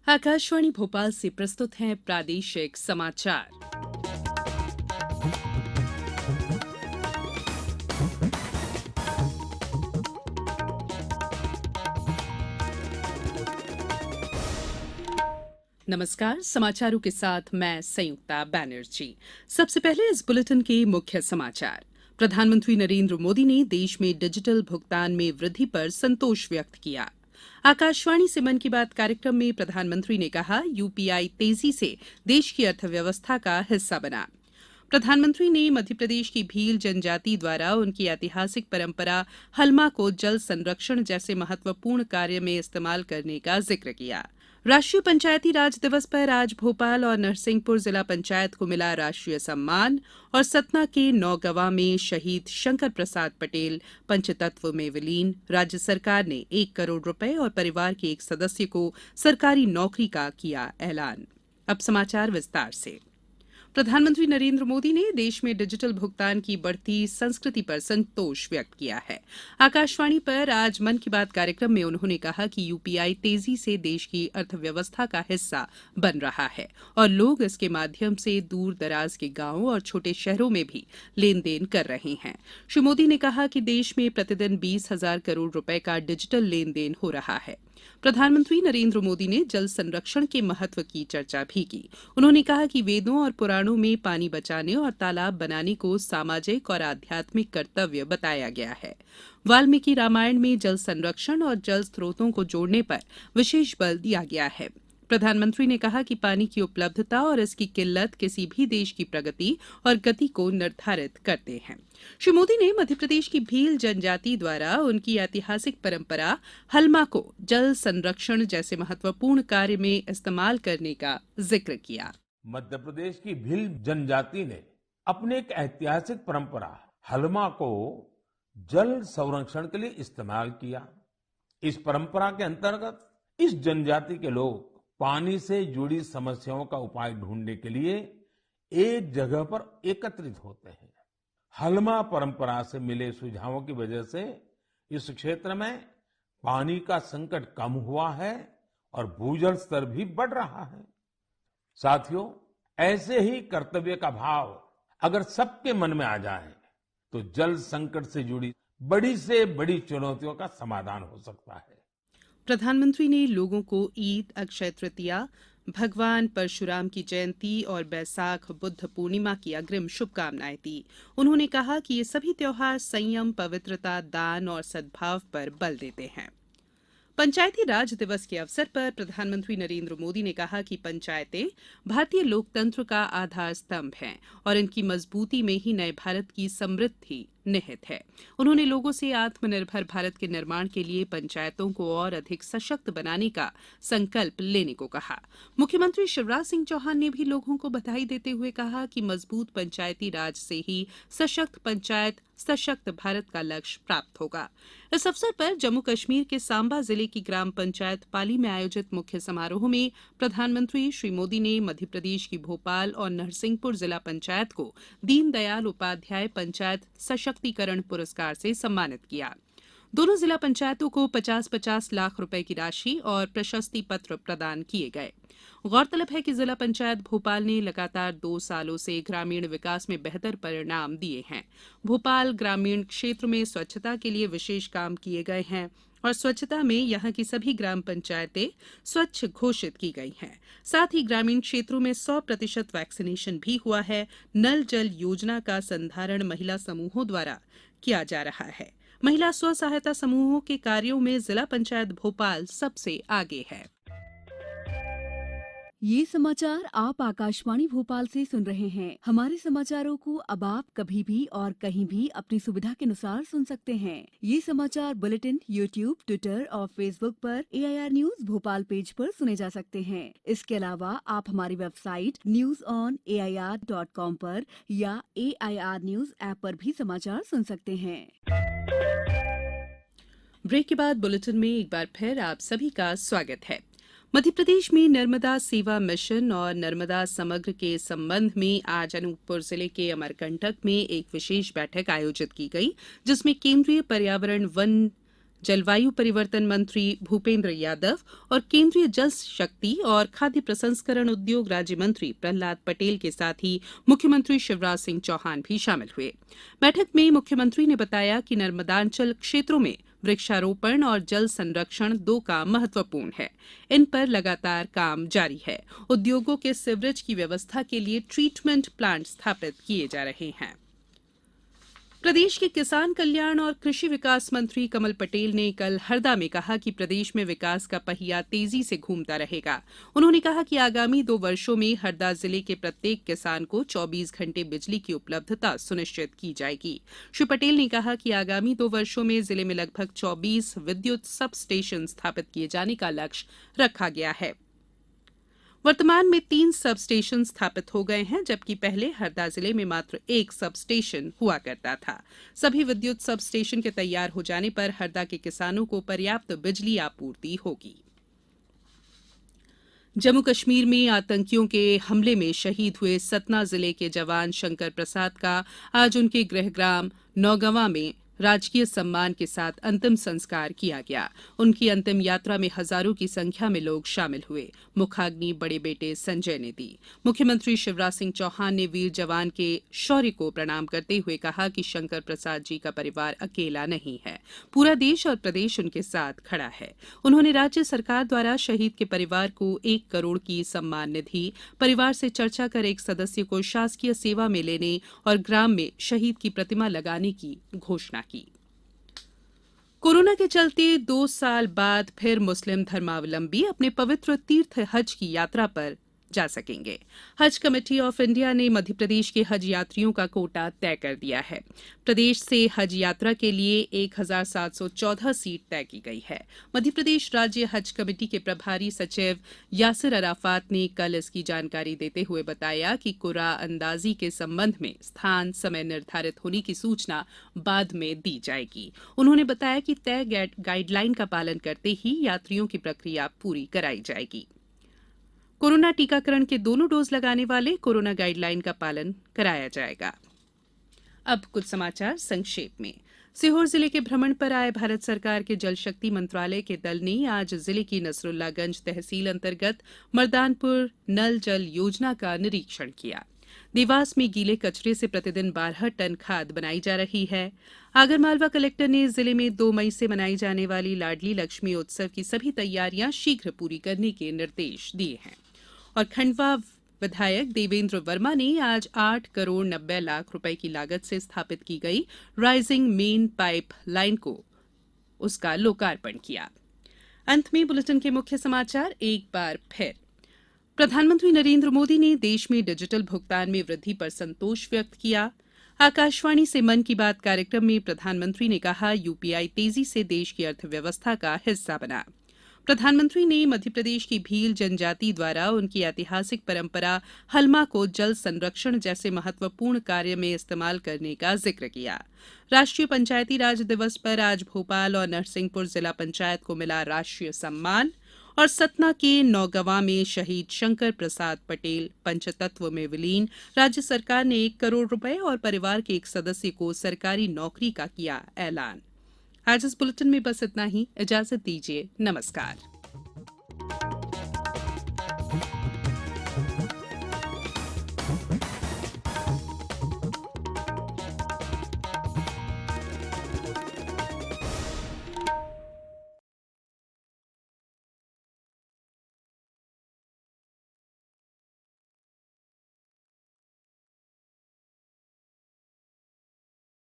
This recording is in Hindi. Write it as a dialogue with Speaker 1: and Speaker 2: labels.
Speaker 1: आकाशवाणी भोपाल से प्रस्तुत हैं प्रादेशिक समाचार। नमस्कार, समाचारों के साथ मैं संयुक्ता बैनर्जी। सबसे पहले इस बुलेटिन के मुख्य समाचार। प्रधानमंत्री नरेंद्र मोदी ने देश में डिजिटल भुगतान में वृद्धि पर संतोष व्यक्त किया। आकाशवाणी से मन की बात कार्यक्रम में प्रधानमंत्री ने कहा, यूपीआई तेजी से देश की अर्थव्यवस्था का हिस्सा बना। प्रधानमंत्री ने मध्यप्रदेश की भील जनजाति द्वारा उनकी ऐतिहासिक परंपरा हलमा को जल संरक्षण जैसे महत्वपूर्ण कार्य में इस्तेमाल करने का जिक्र किया। राष्ट्रीय पंचायती राज दिवस पर आज भोपाल और नरसिंहपुर जिला पंचायत को मिला राष्ट्रीय सम्मान और सतना के नौगवा में शहीद शंकर प्रसाद पटेल पंचतत्व में विलीन। राज्य सरकार ने 1 करोड़ रुपए और परिवार के एक सदस्य को सरकारी नौकरी का किया ऐलान। अब समाचार विस्तार से। प्रधानमंत्री नरेंद्र मोदी ने देश में डिजिटल भुगतान की बढ़ती संस्कृति पर संतोष व्यक्त किया है। आकाशवाणी पर आज मन की बात कार्यक्रम में उन्होंने कहा कि यूपीआई तेजी से देश की अर्थव्यवस्था का हिस्सा बन रहा है और लोग इसके माध्यम से दूर दराज के गांवों और छोटे शहरों में भी लेन देन कर रहे हैं। श्री मोदी ने कहा कि देश में प्रतिदिन 20,000 करोड़ रुपए का डिजिटल लेन देन हो रहा है। प्रधानमंत्री नरेंद्र मोदी ने जल संरक्षण के महत्व की चर्चा भी की। उन्होंने कहा कि वेदों और पुराणों में पानी बचाने और तालाब बनाने को सामाजिक और आध्यात्मिक कर्तव्य बताया गया है। वाल्मीकि रामायण में जल संरक्षण और जल स्रोतों को जोड़ने पर विशेष बल दिया गया है। प्रधानमंत्री ने कहा कि पानी की उपलब्धता और इसकी किल्लत किसी भी देश की प्रगति और गति को निर्धारित करते हैं। श्री मोदी ने मध्यप्रदेश की भील जनजाति द्वारा उनकी ऐतिहासिक परंपरा हलमा को जल संरक्षण जैसे महत्वपूर्ण कार्य में इस्तेमाल करने का जिक्र किया।
Speaker 2: मध्य प्रदेश की भील जनजाति ने अपनी एक ऐतिहासिक परंपरा हलमा को जल संरक्षण के लिए इस्तेमाल किया। इस परंपरा के अंतर्गत इस जनजाति के लोग पानी से जुड़ी समस्याओं का उपाय ढूंढने के लिए एक जगह पर एकत्रित होते हैं। हलमा परंपरा से मिले सुझावों की वजह से इस क्षेत्र में पानी का संकट कम हुआ है और भूजल स्तर भी बढ़ रहा है। साथियों, ऐसे ही कर्तव्य का भाव अगर सबके मन में आ जाए तो जल संकट से जुड़ी बड़ी से बड़ी चुनौतियों का समाधान हो सकता है।
Speaker 1: प्रधानमंत्री ने लोगों को ईद, अक्षय तृतीया, भगवान परशुराम की जयंती और बैसाख बुद्ध पूर्णिमा की अग्रिम शुभकामनाएं दी। उन्होंने कहा कि ये सभी त्योहार संयम, पवित्रता, दान और सद्भाव पर बल देते हैं। पंचायती राज दिवस के अवसर पर प्रधानमंत्री नरेंद्र मोदी ने कहा कि पंचायतें भारतीय लोकतंत्र का आधार स्तंभ हैं और इनकी मजबूती में ही नए भारत की समृद्धि निहित है। उन्होंने लोगों से आत्मनिर्भर भारत के निर्माण के लिए पंचायतों को और अधिक सशक्त बनाने का संकल्प लेने को कहा। मुख्यमंत्री शिवराज सिंह चौहान ने भी लोगों को बधाई देते हुए कहा कि मजबूत पंचायती राज से ही सशक्त पंचायत, सशक्त भारत का लक्ष्य प्राप्त होगा। इस अवसर पर जम्मू कश्मीर के सांबा जिले की ग्राम पंचायत पाली में आयोजित मुख्य समारोह में प्रधानमंत्री श्री मोदी ने मध्यप्रदेश की भोपाल और नरसिंहपुर जिला पंचायत को दीनदयाल उपाध्याय पंचायत सशक्तिकरण पुरस्कार से सम्मानित किया। दोनों जिला पंचायतों को 50-50 लाख रुपए की राशि और प्रशस्ति पत्र प्रदान किए गए। गौरतलब है कि जिला पंचायत भोपाल ने लगातार 2 सालों से ग्रामीण विकास में बेहतर परिणाम दिए हैं। भोपाल ग्रामीण क्षेत्र में स्वच्छता के लिए विशेष काम किए गए हैं और स्वच्छता में यहां की सभी ग्राम पंचायतें स्वच्छ घोषित की गई हैं। साथ ही ग्रामीण क्षेत्रों में 100% वैक्सीनेशन भी हुआ है। नल जल योजना का संधारण महिला समूहों द्वारा किया जा रहा है। महिला स्व सहायता समूहों के कार्यों में जिला पंचायत भोपाल सबसे आगे है।
Speaker 3: ये समाचार आप आकाशवाणी भोपाल से सुन रहे हैं। हमारे समाचारों को अब आप कभी भी और कहीं भी अपनी सुविधा के अनुसार सुन सकते हैं। ये समाचार बुलेटिन यूट्यूब, ट्विटर और फेसबुक पर AIR न्यूज भोपाल पेज पर सुने जा सकते हैं। इसके अलावा आप हमारी वेबसाइट newsonair.com पर या AIR न्यूज ऐप पर भी समाचार सुन सकते हैं।
Speaker 1: ब्रेक के बाद बुलेटिन में एक बार फिर आप सभी का स्वागत है। मध्यप्रदेश में नर्मदा सेवा मिशन और नर्मदा समग्र के संबंध में आज अनूपपुर जिले के अमरकंटक में एक विशेष बैठक आयोजित की गई, जिसमें केंद्रीय पर्यावरण, वन, जलवायु परिवर्तन मंत्री भूपेंद्र यादव और केंद्रीय जल शक्ति और खाद्य प्रसंस्करण उद्योग राज्य मंत्री प्रहलाद पटेल के साथ ही मुख्यमंत्री शिवराज सिंह चौहान भी शामिल हुए। बैठक में मुख्यमंत्री ने बताया कि नर्मदांचल क्षेत्रों में वृक्षारोपण और जल संरक्षण दो काम महत्वपूर्ण है। इन पर लगातार काम जारी है। उद्योगों के सीवरेज की व्यवस्था के लिए ट्रीटमेंट प्लांट स्थापित किए जा रहे हैं। प्रदेश के किसान कल्याण और कृषि विकास मंत्री कमल पटेल ने कल हरदा में कहा कि प्रदेश में विकास का पहिया तेजी से घूमता रहेगा। उन्होंने कहा कि आगामी 2 वर्षों में हरदा जिले के प्रत्येक किसान को 24 घंटे बिजली की उपलब्धता सुनिश्चित की जाएगी। श्री पटेल ने कहा कि आगामी 2 वर्षों में जिले में लगभग 24 विद्युत सब स्टेशन स्थापित किए जाने का लक्ष्य रखा गया है। वर्तमान में 3 सब स्टेशन स्थापित हो गए हैं, जबकि पहले हरदा जिले में मात्र 1 सब स्टेशन हुआ करता था। सभी विद्युत सब स्टेशन के तैयार हो जाने पर हरदा के किसानों को पर्याप्त बिजली आपूर्ति होगी। जम्मू कश्मीर में आतंकियों के हमले में शहीद हुए सतना जिले के जवान शंकर प्रसाद का आज उनके गृहग्राम नौगंवा में राजकीय सम्मान के साथ अंतिम संस्कार किया गया। उनकी अंतिम यात्रा में हजारों की संख्या में लोग शामिल हुए। मुखाग्नि बड़े बेटे संजय ने दी। मुख्यमंत्री शिवराज सिंह चौहान ने वीर जवान के शौर्य को प्रणाम करते हुए कहा कि शंकर प्रसाद जी का परिवार अकेला नहीं है, पूरा देश और प्रदेश उनके साथ खड़ा है। उन्होंने राज्य सरकार द्वारा शहीद के परिवार को 1 करोड़ की सम्मान निधि, परिवार से चर्चा कर एक सदस्य को शासकीय सेवा में लेने और ग्राम में शहीद की प्रतिमा लगाने की घोषणा की। कोरोना के चलते 2 साल बाद फिर मुस्लिम धर्मावलंबी अपने पवित्र तीर्थ हज की यात्रा पर जा सकेंगे। हज कमेटी ऑफ इंडिया ने मध्य प्रदेश के हज यात्रियों का कोटा तय कर दिया है। प्रदेश से हज यात्रा के लिए 1714 सीट तय की गई है। मध्य प्रदेश राज्य हज कमेटी के प्रभारी सचिव यासिर अराफात ने कल इसकी जानकारी देते हुए बताया कि कुरा अंदाजी के संबंध में स्थान समय निर्धारित होने की सूचना बाद में दी जाएगी। उन्होंने बताया कि तय गाइडलाइन का पालन करते ही यात्रियों की प्रक्रिया पूरी कराई जाएगी। कोरोना टीकाकरण के दोनों डोज लगाने वाले कोरोना गाइडलाइन का पालन कराया जाएगा। अब कुछ समाचार संक्षेप में। सीहोर जिले के भ्रमण पर आए भारत सरकार के जल शक्ति मंत्रालय के दल ने आज जिले की नसरुल्लागंज तहसील अंतर्गत मर्दानपुर नल जल योजना का निरीक्षण किया। देवास में गीले कचरे से प्रतिदिन 12 टन खाद बनाई जा रही है। आगरमालवा कलेक्टर ने जिले में 2 मई से मनाई जाने वाली लाडली लक्ष्मी उत्सव की सभी तैयारियां शीघ्र पूरी करने के निर्देश दिए हैं। और खंडवा विधायक देवेंद्र वर्मा ने आज 8 करोड़ 90 लाख रुपए की लागत से स्थापित की गई राइजिंग मेन पाइप लाइन को उसका लोकार्पण किया। अंत में बुलेटिन के मुख्य समाचार एक बार फिर। प्रधानमंत्री नरेंद्र मोदी ने देश में डिजिटल भुगतान में वृद्धि पर संतोष व्यक्त किया। आकाशवाणी से मन की बात कार्यक्रम में प्रधानमंत्री ने कहा यूपीआई तेजी से देश की अर्थव्यवस्था का हिस्सा बना। प्रधानमंत्री ने मध्य प्रदेश की भील जनजाति द्वारा उनकी ऐतिहासिक परंपरा हलमा को जल संरक्षण जैसे महत्वपूर्ण कार्य में इस्तेमाल करने का जिक्र किया। राष्ट्रीय पंचायती राज दिवस पर आज भोपाल और नरसिंहपुर जिला पंचायत को मिला राष्ट्रीय सम्मान। और सतना के नौगंवा में शहीद शंकर प्रसाद पटेल पंचतत्व में विलीन। राज्य सरकार ने 1 करोड़ रुपए और परिवार के एक सदस्य को सरकारी नौकरी का किया ऐलान। आज इस बुलेटिन में बस इतना ही। इजाजत दीजिए। नमस्कार।